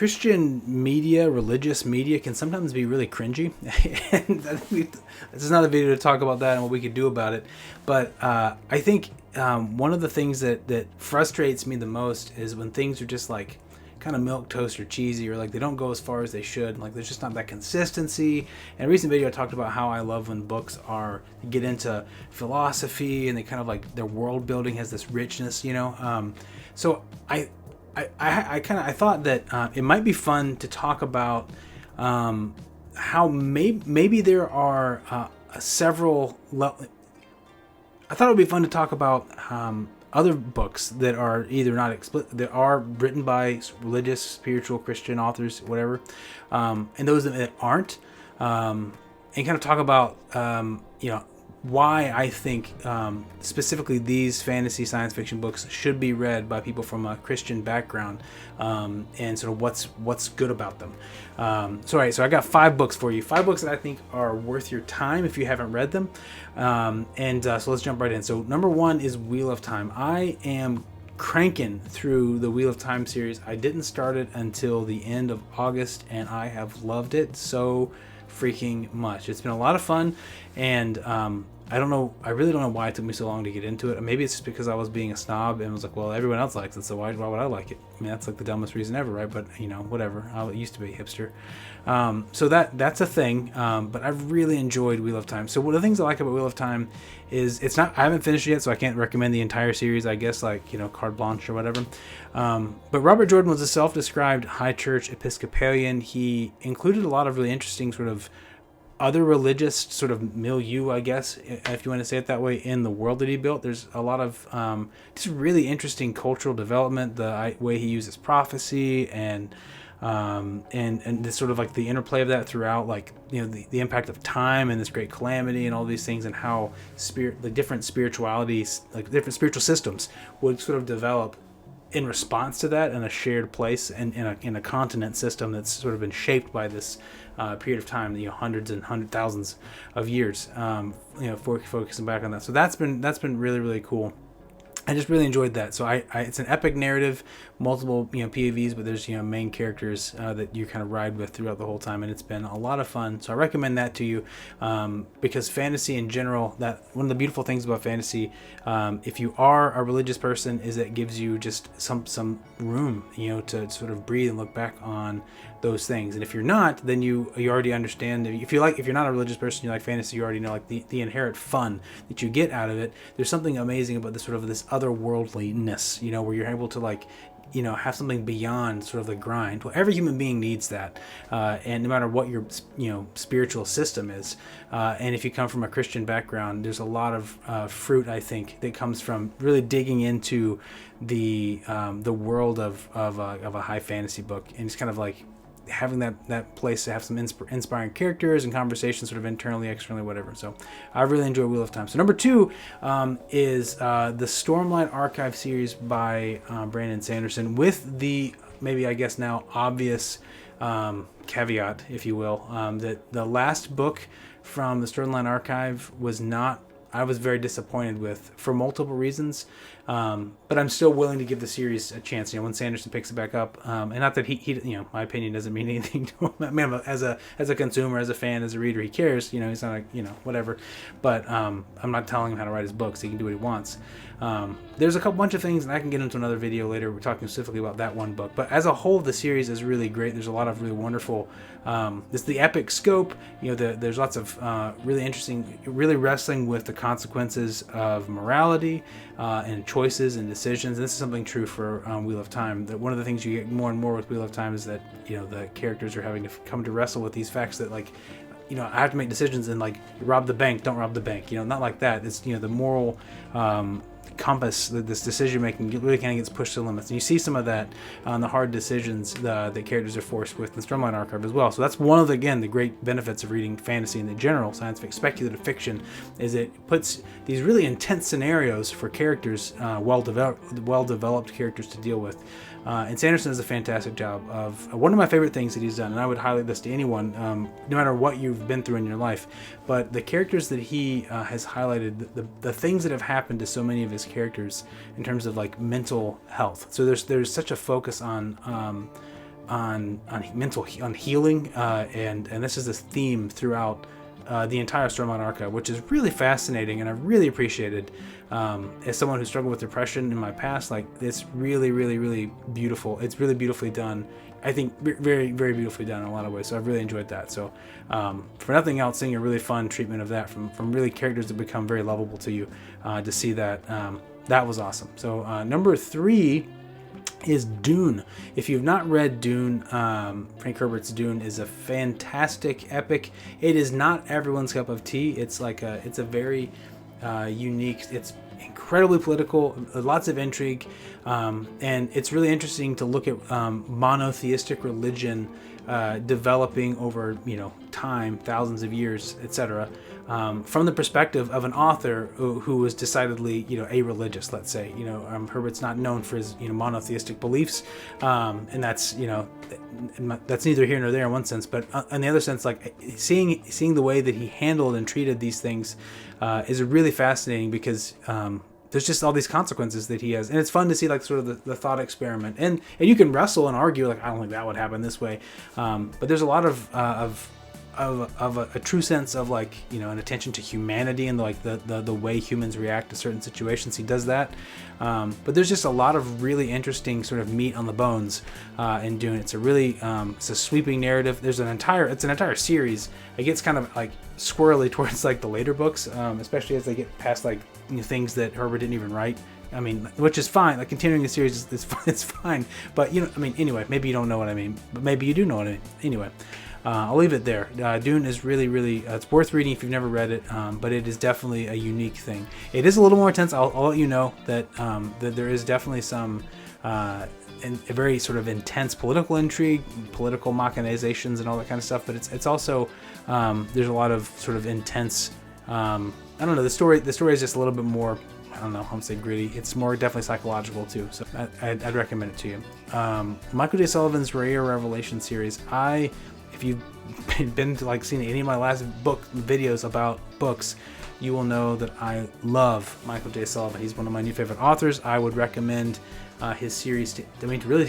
Christian media, religious media, can sometimes be really cringy. And this is not a video to talk about that and what we could do about it. But I think one of the things that frustrates me the most is when things are just like kind of milquetoast or cheesy, or like they don't go as far as they should. Like there's just not that consistency. In a recent video I talked about how I love when books get into philosophy and they kind of like their world building has this richness, you know. So I thought that it might be fun to talk about how maybe there are several. I thought it would be fun to talk about other books that are either not explicit, that are written by religious, spiritual, Christian authors, whatever, and those that aren't, and kind of talk about why I think specifically these fantasy science fiction books should be read by people from a Christian background, and sort of what's good about them. So I got 5 books for you, 5 books that I think are worth your time if you haven't read them, so let's jump right in. So number 1 is Wheel of Time. I am cranking through the Wheel of Time series. I didn't start it until the end of August, and I have loved it so freaking much. It's been a lot of fun, and I really don't know why it took me so long to get into it. Maybe it's just because I was being a snob and was like, well, everyone else likes it, so why would I like it? I mean, that's like the dumbest reason ever, right? But whatever. I used to be a hipster, so that's a thing. But I've really enjoyed Wheel of Time. So one of the things I like about Wheel of Time is I haven't finished it yet, so I can't recommend the entire series, I guess, like carte blanche or whatever. But Robert Jordan was a self-described high church Episcopalian. He included a lot of really interesting sort of other religious sort of milieu, I guess, if you want to say it that way, in the world that he built. There's a lot of just really interesting cultural development, the way he uses prophecy and this sort of like the interplay of that throughout, like the impact of time and this great calamity and all these things, and how the different spiritualities, like different spiritual systems, would sort of develop in response to that in a shared place and in a continent system that's sort of been shaped by this period of time, hundreds and thousands of years, focusing back on that. So that's been really, really cool. I just really enjoyed that. So it's an epic narrative, multiple POVs, but there's main characters that you kind of ride with throughout the whole time, and it's been a lot of fun. So I recommend that to you, because fantasy in general, that one of the beautiful things about fantasy, if you are a religious person, is that it gives you just some room to sort of breathe and look back on those things. And if you're not, then you already understand. If you're not a religious person, you like fantasy, you already know like the inherent fun that you get out of it. There's something amazing about this sort of this otherworldliness, where you're able to like have something beyond sort of the grind. Well, every human being needs that, and no matter what your spiritual system is, and if you come from a Christian background, there's a lot of fruit, I think, that comes from really digging into the world of a high fantasy book, and it's kind of like having that place to have some inspiring characters and conversations sort of internally, externally, whatever. So I really enjoy Wheel of Time. So number 2 is the Stormlight Archive series by Brandon Sanderson, with the maybe I guess now obvious caveat, if you will, that the last book from the Stormlight Archive I was very disappointed with, for multiple reasons, but I'm still willing to give the series a chance. When Sanderson picks it back up, and not that he my opinion doesn't mean anything to him. I mean, as a consumer, as a fan, as a reader, he cares. He's not whatever. But I'm not telling him how to write his books. He can do what he wants. There's a bunch of things, and I can get into another video later. We're talking specifically about that one book. But as a whole, the series is really great. There's a lot of really wonderful. This the epic scope. There's lots of really interesting, really wrestling with the consequences of morality and choices and decisions. And this is something true for Wheel of Time. That one of the things you get more and more with Wheel of Time is that the characters are having to come to wrestle with these facts that like. I have to make decisions, and like rob the bank, don't rob the bank. Not like that. It's the moral compass, this decision making really kind of gets pushed to the limits, and you see some of that on the hard decisions that characters are forced with in Stormlight Archive as well. So that's one of the great benefits of reading fantasy and the general science fiction, speculative fiction, is it puts these really intense scenarios for characters, well developed characters to deal with. And Sanderson does a fantastic job of one of my favorite things that he's done, and I would highlight this to anyone, no matter what you've been through in your life. But the characters that he has highlighted, the things that have happened to so many of his characters in terms of like mental health. So there's such a focus on on healing, and this is this theme throughout the entire Stormlight Archive, which is really fascinating, and I really appreciated. As someone who struggled with depression in my past, like, it's really, really, really beautiful. It's really beautifully done. I think very, very beautifully done in a lot of ways. So I've really enjoyed that. So for nothing else, seeing a really fun treatment of that from really characters that become very lovable to you, to see that, that was awesome. So number 3 is Dune. If you've not read Dune, Frank Herbert's Dune is a fantastic epic. It is not everyone's cup of tea. It's a very unique. It's incredibly political, lots of intrigue, and it's really interesting to look at monotheistic religion developing over time, thousands of years, etc. From the perspective of an author who was decidedly, a-religious, let's say. Herbert's not known for his, monotheistic beliefs, and that's neither here nor there in one sense. But in the other sense, like seeing the way that he handled and treated these things is really fascinating, because there's just all these consequences that he has, and it's fun to see like sort of the thought experiment, and you can wrestle and argue like, I don't think that would happen this way, but there's a lot of a true sense of like an attention to humanity and like the way humans react to certain situations. He does that, but there's just a lot of really interesting sort of meat on the bones in Dune. It's a really it's a sweeping narrative. It's an entire series. It gets kind of like squirrely towards like the later books, especially as they get past like things that Herbert didn't even write. I mean, which is fine. Like continuing the series it's fine. But anyway, maybe you don't know what I mean, but maybe you do know what I mean. Anyway. I'll leave it there. Dune is really, really, it's worth reading if you've never read it, but it is definitely a unique thing. It is a little more intense. I'll let you know that there is definitely some a very sort of intense political intrigue, political machinations, and all that kind of stuff. But it's also there's a lot of sort of intense. I don't know. The story is just a little bit more. I don't know. I'm gonna say gritty. It's more definitely psychological too. So I'd recommend it to you. Michael J. Sullivan's Rare Revelation series. If you've been to like seen any of my last book videos about books, you will know that I love Michael J. Sullivan. He's one of my new favorite authors. I would recommend his series to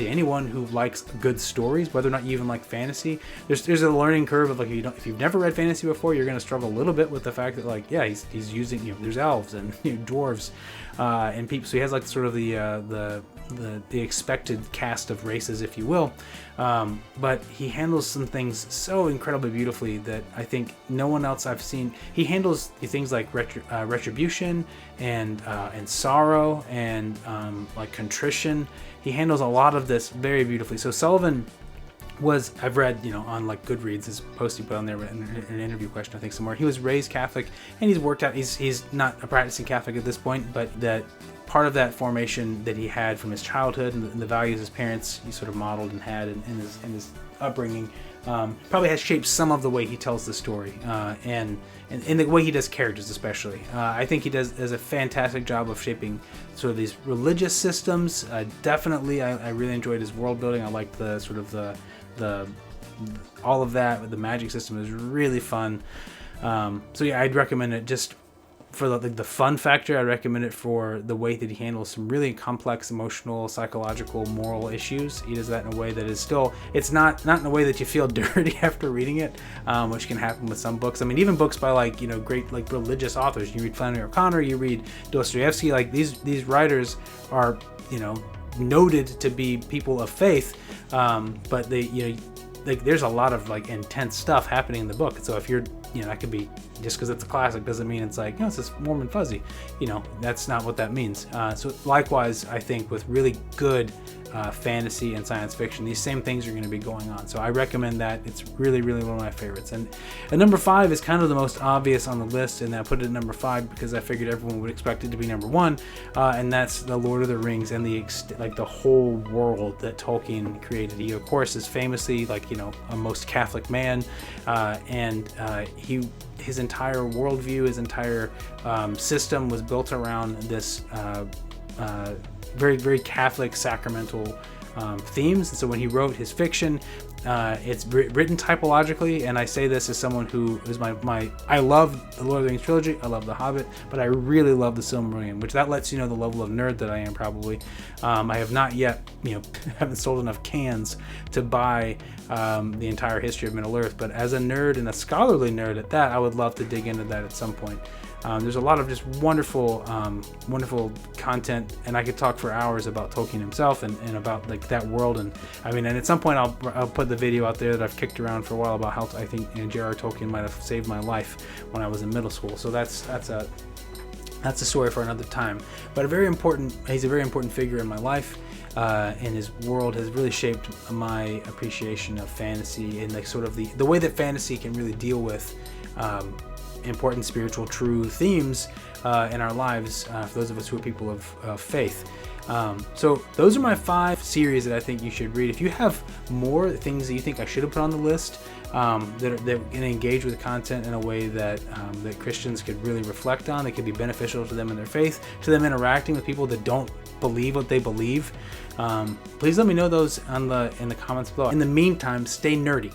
anyone who likes good stories, whether or not you even like fantasy. There's a learning curve of like if you've never read fantasy before, you're going to struggle a little bit with the fact that like he's using there's elves and dwarves and people, so he has like sort of the expected cast of races, if you will, but he handles some things so incredibly beautifully that I think no one else I've seen. He handles things like retribution and sorrow and like contrition. He handles a lot of this very beautifully. So Sullivan I've read, on like Goodreads, his post he put on there in an interview question, I think somewhere. He was raised Catholic, and he's worked out. He's not a practicing Catholic at this point, but that part of that formation that he had from his childhood and the values his parents he sort of modeled and had in his upbringing probably has shaped some of the way he tells the story and the way he does characters, especially. I think he does a fantastic job of shaping sort of these religious systems. Definitely, I really enjoyed his world building. I liked the sort of the all of that. The magic system is really fun. So yeah, I'd recommend it just for the fun factor. I recommend it for the way that he handles some really complex emotional, psychological, moral issues. He does that in a way that is still, it's not in a way that you feel dirty after reading it, which can happen with some books. I mean, even books by like, great like religious authors. You read Flannery O'Connor, you read Dostoevsky, like these writers are, noted to be people of faith, but they, there's a lot of like intense stuff happening in the book. So if you're, that could be just because it's a classic doesn't mean it's like, it's just warm and fuzzy. That's not what that means. So likewise, I think with really good fantasy and science fiction, these same things are going to be going on. So I recommend that. It's really, really one of my favorites. And number 5 is kind of the most obvious on the list, and I put it at number 5 because I figured everyone would expect it to be number 1, and that's the Lord of the Rings and the whole world that Tolkien created. He, of course, is famously a most Catholic man, and his entire worldview, his entire system was built around this very, very Catholic sacramental themes. And so when he wrote his fiction, it's written typologically, and I say this as someone who is I love the Lord of the Rings trilogy, I love The Hobbit, but I really love the Silmarillion, which that lets you know the level of nerd that I am probably. I have not yet, haven't sold enough cans to buy the entire history of Middle Earth, but as a nerd and a scholarly nerd at that, I would love to dig into that at some point. There's a lot of just wonderful content, and I could talk for hours about Tolkien himself and about like that world. And and at some point I'll put the video out there that I've kicked around for a while about how I think J.R.R. Tolkien might have saved my life when I was in middle school. So that's a story for another time. But he's a very important figure in my life, and his world has really shaped my appreciation of fantasy and like sort of the way that fantasy can really deal with important spiritual true themes in our lives, for those of us who are people of faith. So those are my 5 series that I think you should read. If you have more things that you think I should have put on the list that can engage with content in a way that that Christians could really reflect on, that could be beneficial to them in their faith, to them interacting with people that don't believe what they believe, please let me know those in the comments below. In the meantime, stay nerdy.